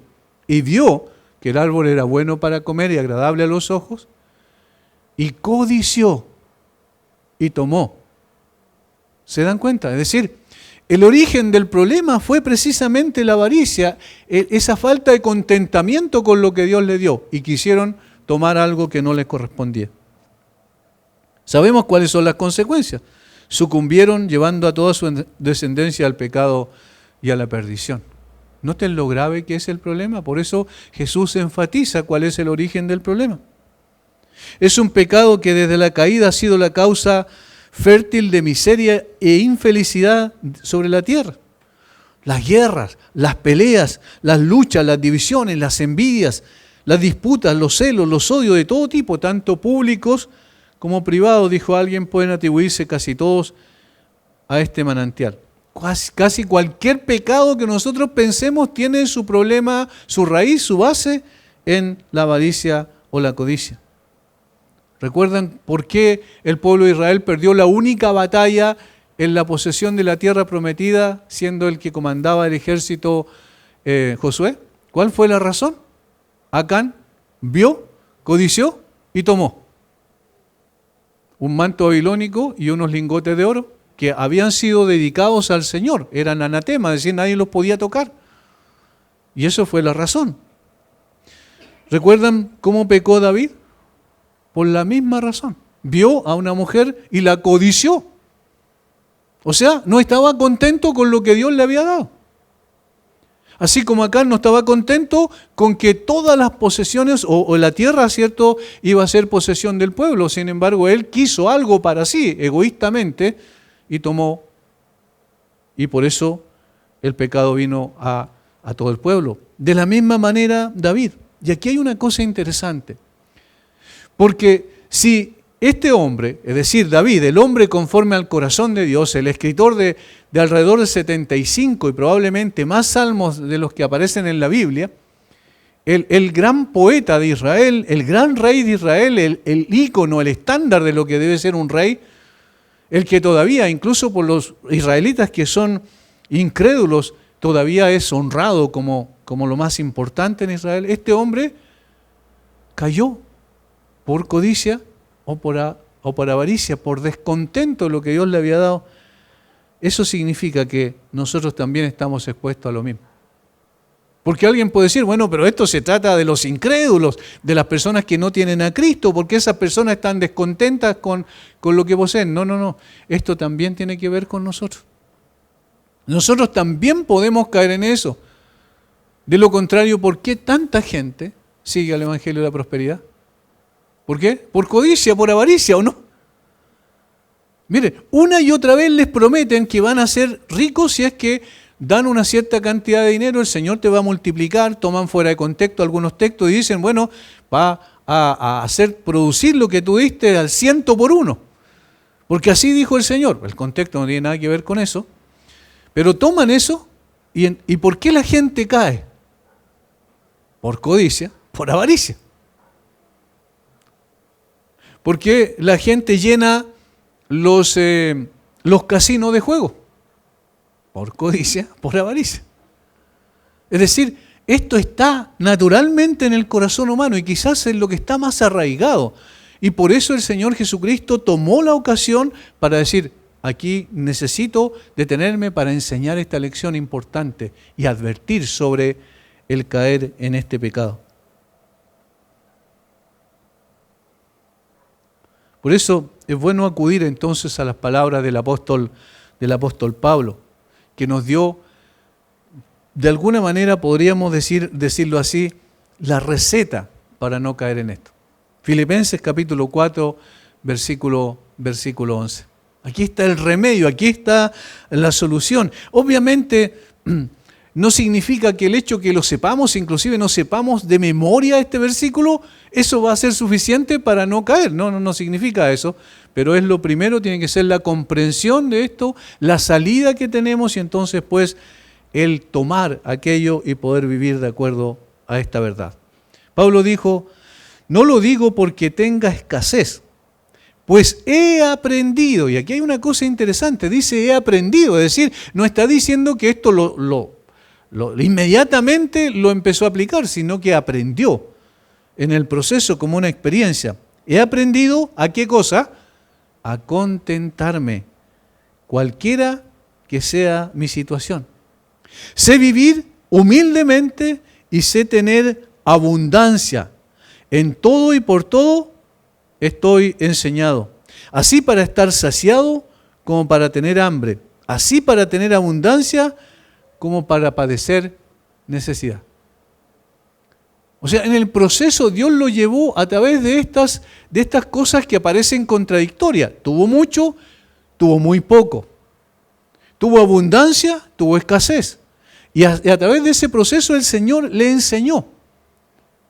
Y vio que el árbol era bueno para comer y agradable a los ojos, y codició y tomó. ¿Se dan cuenta? Es decir, el origen del problema fue precisamente la avaricia, esa falta de contentamiento con lo que Dios le dio, y quisieron tomar algo que no les correspondía. Sabemos cuáles son las consecuencias. Sucumbieron llevando a toda su descendencia al pecado y a la perdición. Noten lo grave que es el problema. Por eso Jesús enfatiza cuál es el origen del problema. Es un pecado que desde la caída ha sido la causa fértil de miseria e infelicidad sobre la tierra. Las guerras, las peleas, las luchas, las divisiones, las envidias, las disputas, los celos, los odios de todo tipo, tanto públicos como privados, dijo alguien, pueden atribuirse casi todos a este manantial. Casi cualquier pecado que nosotros pensemos tiene su problema, su raíz, su base en la avaricia o la codicia. ¿Recuerdan por qué el pueblo de Israel perdió la única batalla en la posesión de la tierra prometida, siendo el que comandaba el ejército Josué? ¿Cuál fue la razón? Acán vio, codició y tomó un manto babilónico y unos lingotes de oro que habían sido dedicados al Señor. Eran anatema, es decir, nadie los podía tocar. Y eso fue la razón. ¿Recuerdan cómo pecó David? Por la misma razón. Vio a una mujer y la codició. O sea, no estaba contento con lo que Dios le había dado. Así como Acán no estaba contento con que todas las posesiones o la tierra, ¿cierto?, iba a ser posesión del pueblo. Sin embargo, él quiso algo para sí, egoístamente, y tomó. Y por eso el pecado vino a todo el pueblo. De la misma manera, David. Y aquí hay una cosa interesante. Porque si este hombre, es decir, David, el hombre conforme al corazón de Dios, el escritor de alrededor de 75 y probablemente más salmos de los que aparecen en la Biblia, el gran poeta de Israel, el gran rey de Israel, el ícono, el estándar de lo que debe ser un rey, el que todavía, incluso por los israelitas que son incrédulos, todavía es honrado como lo más importante en Israel, este hombre cayó por codicia o por avaricia, por descontento de lo que Dios le había dado. Eso significa que nosotros también estamos expuestos a lo mismo. Porque alguien puede decir, bueno, pero esto se trata de los incrédulos, de las personas que no tienen a Cristo, porque esas personas están descontentas con lo que poseen. No. Esto también tiene que ver con nosotros. Nosotros también podemos caer en eso. De lo contrario, ¿por qué tanta gente sigue al Evangelio de la Prosperidad? ¿Por qué? Por codicia, por avaricia, ¿o no? Mire, una y otra vez les prometen que van a ser ricos si es que dan una cierta cantidad de dinero, el Señor te va a multiplicar, toman fuera de contexto algunos textos y dicen, bueno, va a hacer producir lo que tú diste al 100 por 1. Porque así dijo el Señor. El contexto no tiene nada que ver con eso. Pero toman eso y ¿por qué la gente cae? Por codicia, por avaricia. ¿Por qué la gente llena los casinos de juego? Por codicia, por avaricia. Es decir, esto está naturalmente en el corazón humano y quizás es lo que está más arraigado. Y por eso el Señor Jesucristo tomó la ocasión para decir, aquí necesito detenerme para enseñar esta lección importante y advertir sobre el caer en este pecado. Por eso es bueno acudir entonces a las palabras del apóstol Pablo, que nos dio, de alguna manera podríamos decirlo así, la receta para no caer en esto. Filipenses capítulo 4, versículo 11. Aquí está el remedio, aquí está la solución. Obviamente no significa que el hecho que lo sepamos, inclusive no sepamos de memoria este versículo, eso va a ser suficiente para no caer. No significa eso, pero es lo primero, tiene que ser la comprensión de esto, la salida que tenemos y entonces pues el tomar aquello y poder vivir de acuerdo a esta verdad. Pablo dijo, no lo digo porque tenga escasez, Pues he aprendido, y aquí hay una cosa interesante, dice he aprendido, es decir, no está diciendo que esto inmediatamente lo empezó a aplicar, sino que aprendió en el proceso como una experiencia. He aprendido ¿a qué cosa? A contentarme, cualquiera que sea mi situación. Sé vivir humildemente y sé tener abundancia. En todo y por todo estoy enseñado. Así para estar saciado como para tener hambre. Así para tener abundancia como para padecer necesidad. O sea, en el proceso Dios lo llevó a través de estas cosas que aparecen contradictorias. Tuvo mucho, tuvo muy poco. Tuvo abundancia, tuvo escasez. Y a través de ese proceso el Señor le enseñó.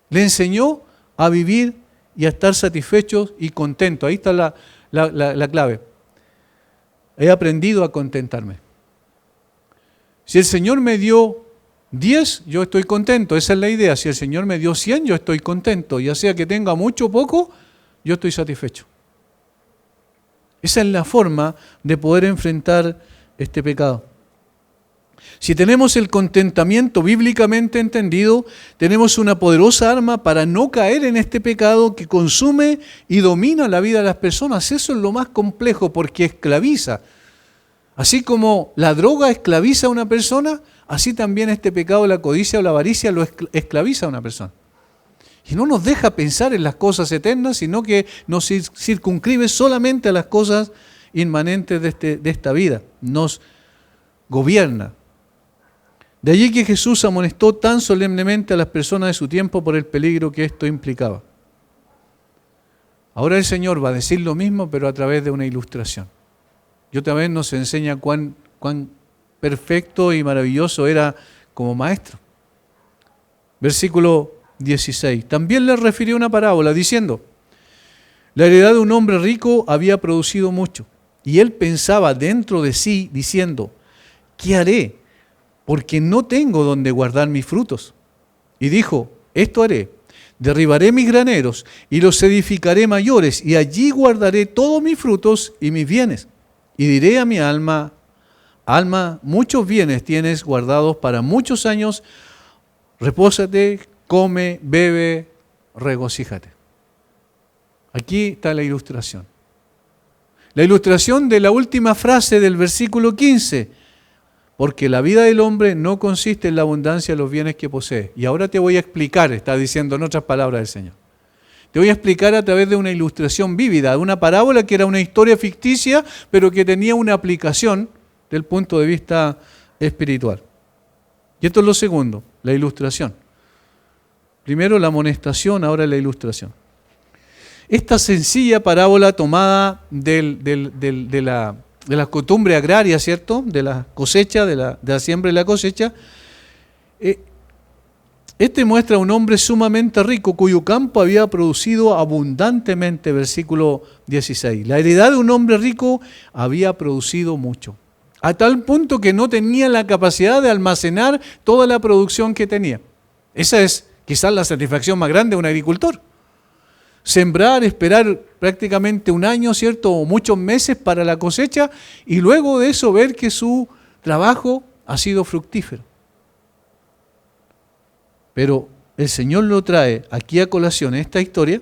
Le enseñó a vivir y a estar satisfechos y contentos. Ahí está la clave. He aprendido a contentarme. Si el Señor me dio 10, yo estoy contento. Esa es la idea. Si el Señor me dio 100, yo estoy contento. Ya sea que tenga mucho o poco, yo estoy satisfecho. Esa es la forma de poder enfrentar este pecado. Si tenemos el contentamiento bíblicamente entendido, tenemos una poderosa arma para no caer en este pecado que consume y domina la vida de las personas. Eso es lo más complejo porque esclaviza. Así como la droga esclaviza a una persona, así también este pecado, la codicia o la avaricia, lo esclaviza a una persona. Y no nos deja pensar en las cosas eternas, sino que nos circunscribe solamente a las cosas inmanentes de esta vida. Nos gobierna. De allí que Jesús amonestó tan solemnemente a las personas de su tiempo por el peligro que esto implicaba. Ahora el Señor va a decir lo mismo, pero a través de una ilustración. Y otra vez nos enseña cuán perfecto y maravilloso era como maestro. Versículo 16. También le refirió una parábola diciendo: la heredad de un hombre rico había producido mucho, y él pensaba dentro de sí, diciendo: ¿qué haré? Porque no tengo donde guardar mis frutos. Y dijo: esto haré, derribaré mis graneros y los edificaré mayores, y allí guardaré todos mis frutos y mis bienes. Y diré a mi alma: alma, muchos bienes tienes guardados para muchos años, repósate, come, bebe, regocíjate. Aquí está la ilustración. La ilustración de la última frase del versículo 15. Porque la vida del hombre no consiste en la abundancia de los bienes que posee. Y ahora te voy a explicar, está diciendo en otras palabras el Señor. Te voy a explicar a través de una ilustración vívida, de una parábola que era una historia ficticia, pero que tenía una aplicación del punto de vista espiritual. Y esto es lo segundo, la ilustración. Primero la amonestación, ahora la ilustración. Esta sencilla parábola tomada de la costumbre agraria, ¿cierto? De la cosecha, de la siembra y la cosecha. Este muestra a un hombre sumamente rico cuyo campo había producido abundantemente, versículo 16. La heredad de un hombre rico había producido mucho, a tal punto que no tenía la capacidad de almacenar toda la producción que tenía. Esa es quizás la satisfacción más grande de un agricultor. Sembrar, esperar prácticamente un año, ¿cierto? O muchos meses para la cosecha y luego de eso ver que su trabajo ha sido fructífero. Pero el Señor lo trae aquí a colación esta historia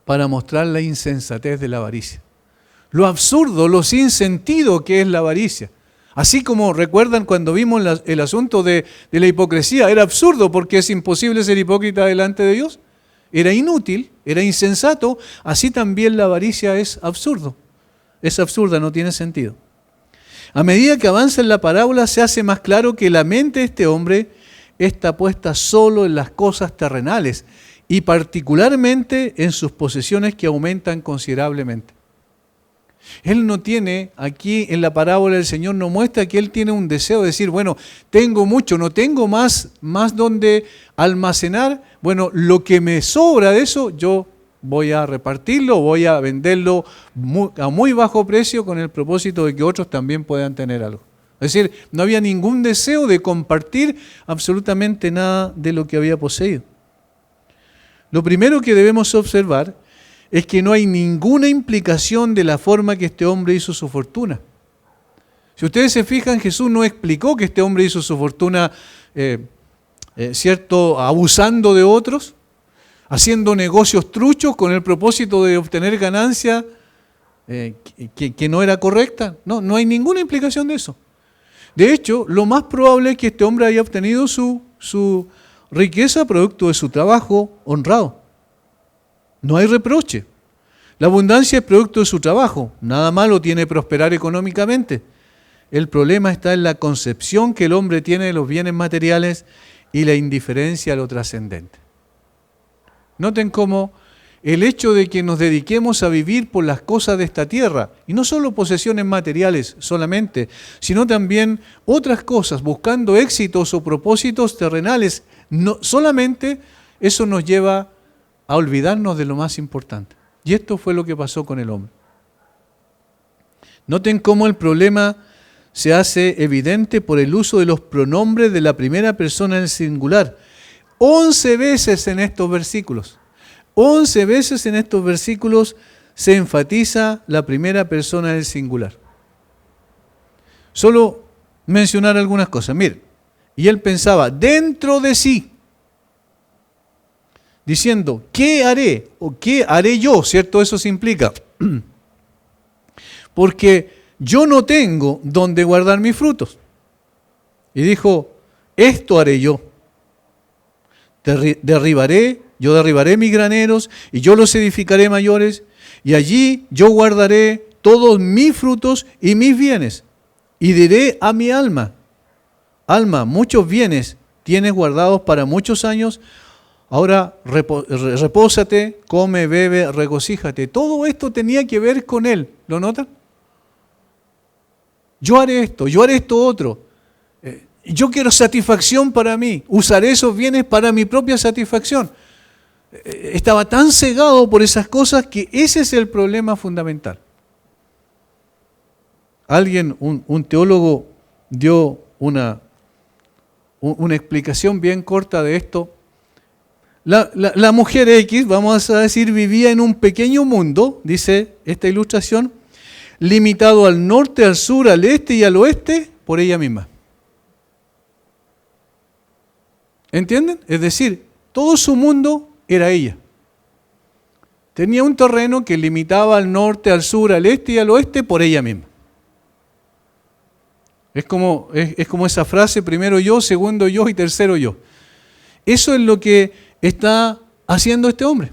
para mostrar la insensatez de la avaricia. Lo absurdo, lo sin sentido que es la avaricia. Así como recuerdan cuando vimos el asunto de la hipocresía, era absurdo porque es imposible ser hipócrita delante de Dios. Era inútil, era insensato, así también la avaricia es absurdo. Es absurda, no tiene sentido. A medida que avanza en la parábola se hace más claro que la mente de este hombre está puesta solo en las cosas terrenales y particularmente en sus posesiones que aumentan considerablemente. Él no tiene, aquí en la parábola el Señor nos muestra que Él tiene un deseo de decir, bueno, tengo mucho, no tengo más donde almacenar, bueno, lo que me sobra de eso yo voy a repartirlo, voy a venderlo a muy bajo precio con el propósito de que otros también puedan tener algo. Es decir, no había ningún deseo de compartir absolutamente nada de lo que había poseído. Lo primero que debemos observar es que no hay ninguna implicación de la forma que este hombre hizo su fortuna. Si ustedes se fijan, Jesús no explicó que este hombre hizo su fortuna, ¿cierto?, abusando de otros, haciendo negocios truchos con el propósito de obtener ganancia que no era correcta. No, no hay ninguna implicación de eso. De hecho, lo más probable es que este hombre haya obtenido su riqueza producto de su trabajo honrado. No hay reproche. La abundancia es producto de su trabajo. Nada malo tiene prosperar económicamente. El problema está en la concepción que el hombre tiene de los bienes materiales y la indiferencia a lo trascendente. Noten cómo el hecho de que nos dediquemos a vivir por las cosas de esta tierra, y no solo posesiones materiales solamente, sino también otras cosas, buscando éxitos o propósitos terrenales, no, solamente eso nos lleva a olvidarnos de lo más importante. Y esto fue lo que pasó con el hombre. Noten cómo el problema se hace evidente por el uso de los pronombres de la primera persona en el singular. 11 veces en estos versículos. 11 veces en estos versículos se enfatiza la primera persona del singular. Solo mencionar algunas cosas. Miren, y él pensaba dentro de sí, diciendo, ¿qué haré? ¿O qué haré yo? ¿Cierto? Eso se implica. Porque yo no tengo donde guardar mis frutos. Y dijo, esto haré yo. Yo derribaré mis graneros y yo los edificaré mayores, y allí yo guardaré todos mis frutos y mis bienes. Y diré a mi alma, alma, muchos bienes tienes guardados para muchos años, ahora repósate, come, bebe, regocíjate. Todo esto tenía que ver con él, ¿lo notan? Yo haré esto otro. Yo quiero satisfacción para mí, usaré esos bienes para mi propia satisfacción. Estaba tan cegado por esas cosas que ese es el problema fundamental. Alguien, un teólogo, dio una explicación bien corta de esto. La mujer X, vamos a decir, vivía en un pequeño mundo, dice esta ilustración, limitado al norte, al sur, al este y al oeste por ella misma. ¿Entienden? Es decir, todo su mundo era ella. Tenía un terreno que limitaba al norte, al sur, al este y al oeste por ella misma. Es como esa frase, primero yo, segundo yo y tercero yo. Eso es lo que está haciendo este hombre.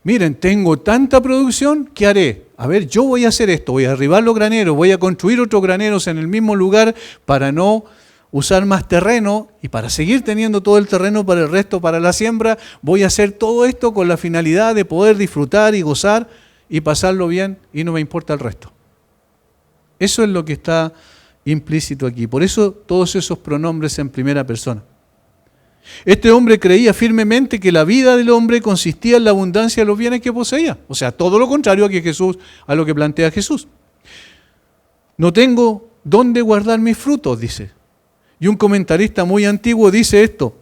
Miren, tengo tanta producción, ¿qué haré? A ver, yo voy a hacer esto, voy a derribar los graneros, voy a construir otros graneros en el mismo lugar para no usar más terreno y para seguir teniendo todo el terreno para el resto, para la siembra. Voy a hacer todo esto con la finalidad de poder disfrutar y gozar y pasarlo bien y no me importa el resto. Eso es lo que está implícito aquí. Por eso todos esos pronombres en primera persona. Este hombre creía firmemente que la vida del hombre consistía en la abundancia de los bienes que poseía. O sea, todo lo contrario a lo que plantea Jesús. No tengo dónde guardar mis frutos, dice. Y un comentarista muy antiguo dice esto: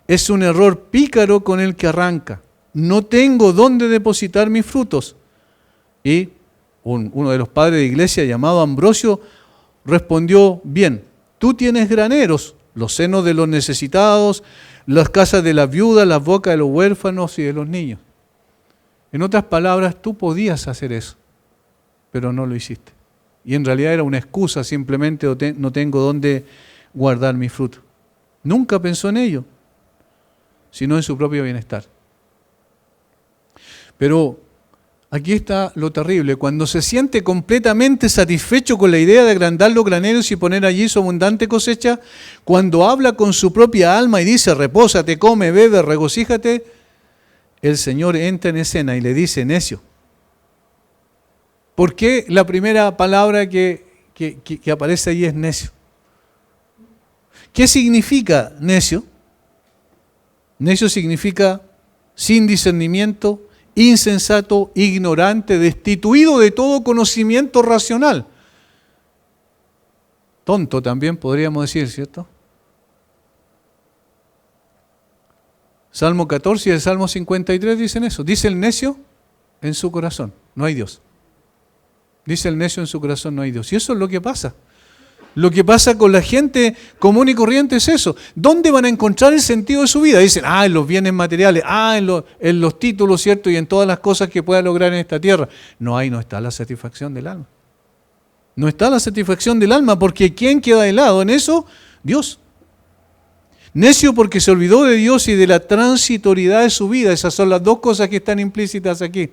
es un error pícaro con el que arranca. No tengo dónde depositar mis frutos. Y uno de los padres de iglesia llamado Ambrosio respondió: bien, tú tienes graneros, los senos de los necesitados, las casas de las viudas, las bocas de los huérfanos y de los niños. En otras palabras, tú podías hacer eso, pero no lo hiciste. Y en realidad era una excusa, simplemente no tengo dónde guardar mi fruto. Nunca pensó en ello, sino en su propio bienestar. Pero aquí está lo terrible: cuando se siente completamente satisfecho con la idea de agrandar los graneros y poner allí su abundante cosecha, cuando habla con su propia alma y dice: repósate, come, bebe, regocíjate, el Señor entra en escena y le dice: necio. ¿Por qué la primera palabra que aparece ahí es necio? ¿Qué significa necio? Necio significa sin discernimiento, insensato, ignorante, destituido de todo conocimiento racional. Tonto también podríamos decir, ¿cierto? Salmo 14 y el Salmo 53 dicen eso. Dice el necio, en su corazón, no hay Dios. Dice el necio en su corazón, no hay Dios. Y eso es lo que pasa. Lo que pasa con la gente común y corriente es eso. ¿Dónde van a encontrar el sentido de su vida? Dicen, en los bienes materiales, en los títulos, ¿cierto? Y en todas las cosas que pueda lograr en esta tierra. No está la satisfacción del alma. No está la satisfacción del alma, porque ¿quién queda de lado en eso? Dios. Necio porque se olvidó de Dios y de la transitoriedad de su vida. Esas son las dos cosas que están implícitas aquí.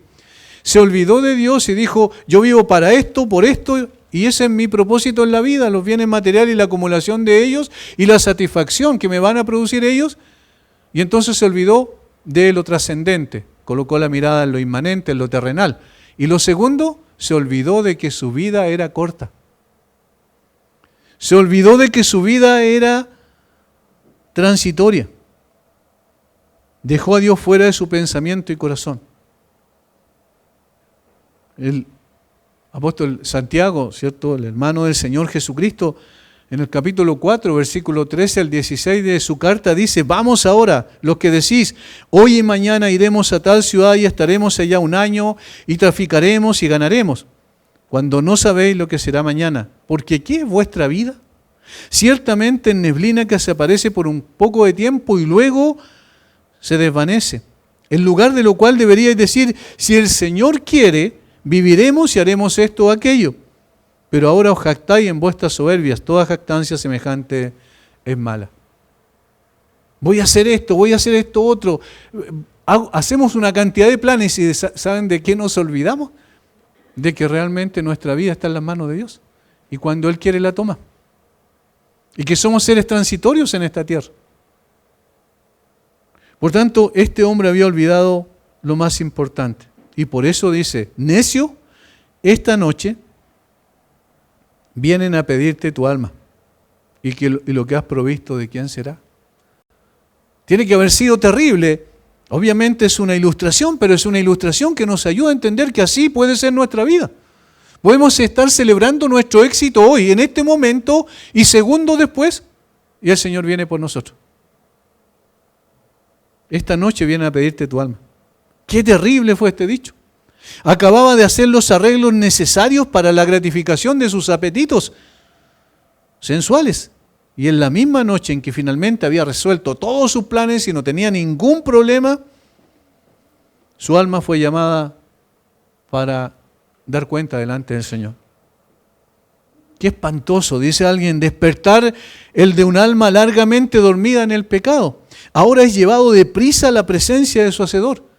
Se olvidó de Dios y dijo, yo vivo para esto, por esto, y ese es mi propósito en la vida, los bienes materiales y la acumulación de ellos y la satisfacción que me van a producir ellos. Y entonces se olvidó de lo trascendente, colocó la mirada en lo inmanente, en lo terrenal. Y lo segundo, se olvidó de que su vida era corta. Se olvidó de que su vida era transitoria. Dejó a Dios fuera de su pensamiento y corazón. El apóstol Santiago, ¿cierto?, el hermano del Señor Jesucristo, en el capítulo 4, versículo 13 al 16 de su carta, dice, vamos ahora, los que decís, hoy y mañana iremos a tal ciudad y estaremos allá un año y traficaremos y ganaremos, cuando no sabéis lo que será mañana, porque ¿qué es vuestra vida? Ciertamente en neblina que se aparece por un poco de tiempo y luego se desvanece, en lugar de lo cual deberíais decir, si el Señor quiere, viviremos y haremos esto o aquello. Pero ahora os jactáis en vuestras soberbias. Toda jactancia semejante es mala. Voy a hacer esto otro. Hacemos una cantidad de planes y ¿saben de qué nos olvidamos? De que realmente nuestra vida está en las manos de Dios. Y cuando Él quiere la toma. Y que somos seres transitorios en esta tierra. Por tanto, este hombre había olvidado lo más importante. Y por eso dice, necio, esta noche vienen a pedirte tu alma. Y lo que has provisto, ¿de quién será? Tiene que haber sido terrible. Obviamente es una ilustración, pero es una ilustración que nos ayuda a entender que así puede ser nuestra vida. Podemos estar celebrando nuestro éxito hoy, en este momento, y segundos después, y el Señor viene por nosotros. Esta noche vienen a pedirte tu alma. Qué terrible fue este dicho. Acababa de hacer los arreglos necesarios para la gratificación de sus apetitos sensuales. Y en la misma noche en que finalmente había resuelto todos sus planes y no tenía ningún problema, su alma fue llamada para dar cuenta delante del Señor. Qué espantoso, dice alguien, despertar el de un alma largamente dormida en el pecado. Ahora es llevado deprisa a la presencia de su Hacedor.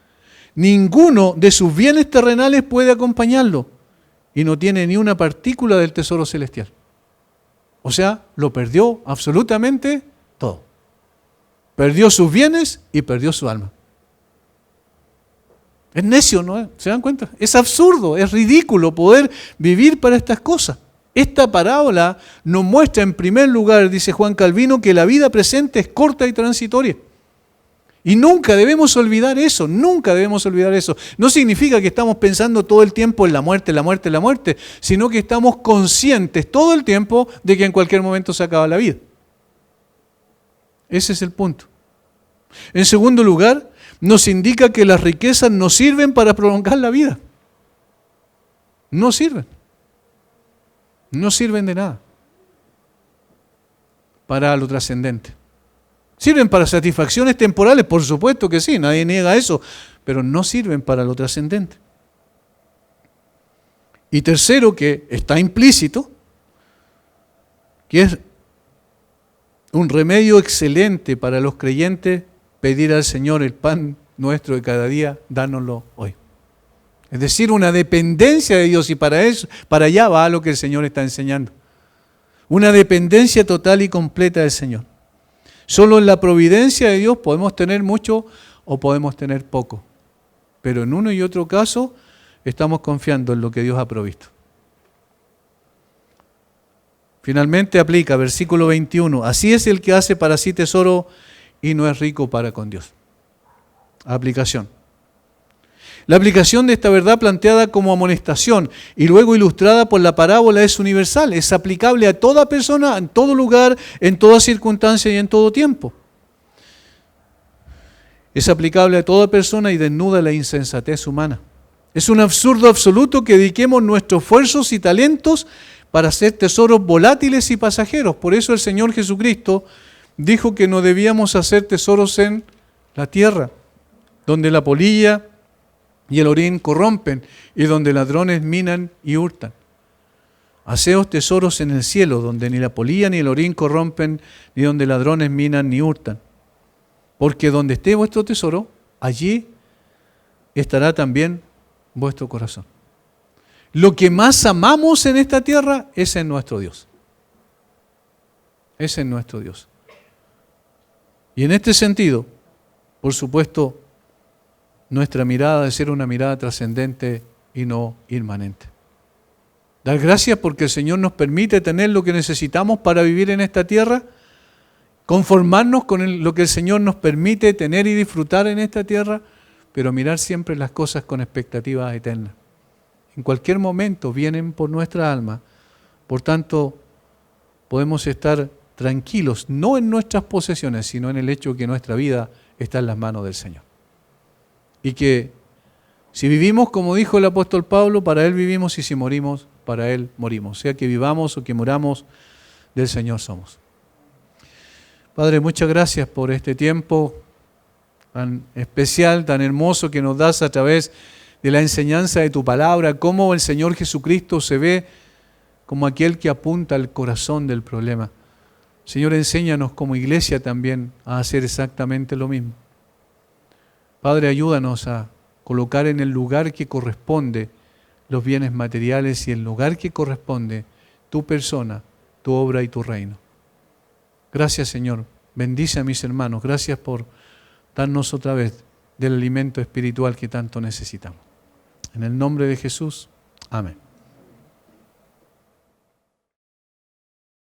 Ninguno de sus bienes terrenales puede acompañarlo y no tiene ni una partícula del tesoro celestial. O sea, lo perdió absolutamente todo. Perdió sus bienes y perdió su alma. Es necio, ¿no? ¿Se dan cuenta? Es absurdo, es ridículo poder vivir para estas cosas. Esta parábola nos muestra en primer lugar, dice Juan Calvino, que la vida presente es corta y transitoria. Y nunca debemos olvidar eso, nunca debemos olvidar eso. No significa que estamos pensando todo el tiempo en la muerte, sino que estamos conscientes todo el tiempo de que en cualquier momento se acaba la vida. Ese es el punto. En segundo lugar, nos indica que las riquezas no sirven para prolongar la vida. No sirven. No sirven de nada para lo trascendente. ¿Sirven para satisfacciones temporales? Por supuesto que sí, nadie niega eso, pero no sirven para lo trascendente. Y tercero, que está implícito, que es un remedio excelente para los creyentes pedir al Señor el pan nuestro de cada día, dánoslo hoy. Es decir, una dependencia de Dios, y para eso, para allá va lo que el Señor está enseñando. Una dependencia total y completa del Señor. Solo en la providencia de Dios podemos tener mucho o podemos tener poco. Pero en uno y otro caso estamos confiando en lo que Dios ha provisto. Finalmente aplica, versículo 21. Así es el que hace para sí tesoro y no es rico para con Dios. Aplicación. La aplicación de esta verdad planteada como amonestación y luego ilustrada por la parábola es universal, es aplicable a toda persona, en todo lugar, en toda circunstancia y en todo tiempo. Es aplicable a toda persona y desnuda la insensatez humana. Es un absurdo absoluto que dediquemos nuestros esfuerzos y talentos para hacer tesoros volátiles y pasajeros. Por eso el Señor Jesucristo dijo que no debíamos hacer tesoros en la tierra, donde la polilla y el orín corrompen y donde ladrones minan y hurtan. Haceos tesoros en el cielo, donde ni la polilla ni el orín corrompen, ni donde ladrones minan ni hurtan. Porque donde esté vuestro tesoro, allí estará también vuestro corazón. Lo que más amamos en esta tierra es en nuestro Dios. Es en nuestro Dios. Y en este sentido, por supuesto, nuestra mirada debe ser una mirada trascendente y no inmanente. Dar gracias porque el Señor nos permite tener lo que necesitamos para vivir en esta tierra, conformarnos con lo que el Señor nos permite tener y disfrutar en esta tierra, pero mirar siempre las cosas con expectativas eternas. En cualquier momento vienen por nuestra alma, por tanto podemos estar tranquilos, no en nuestras posesiones, sino en el hecho que nuestra vida está en las manos del Señor. Y que si vivimos, como dijo el apóstol Pablo, para Él vivimos, y si morimos, para Él morimos. Sea que vivamos o que muramos, del Señor somos. Padre, muchas gracias por este tiempo tan especial, tan hermoso que nos das a través de la enseñanza de tu palabra, cómo el Señor Jesucristo se ve como aquel que apunta al corazón del problema. Señor, enséñanos como iglesia también a hacer exactamente lo mismo. Padre, ayúdanos a colocar en el lugar que corresponde los bienes materiales y el lugar que corresponde tu persona, tu obra y tu reino. Gracias, Señor. Bendice a mis hermanos. Gracias por darnos otra vez del alimento espiritual que tanto necesitamos. En el nombre de Jesús. Amén.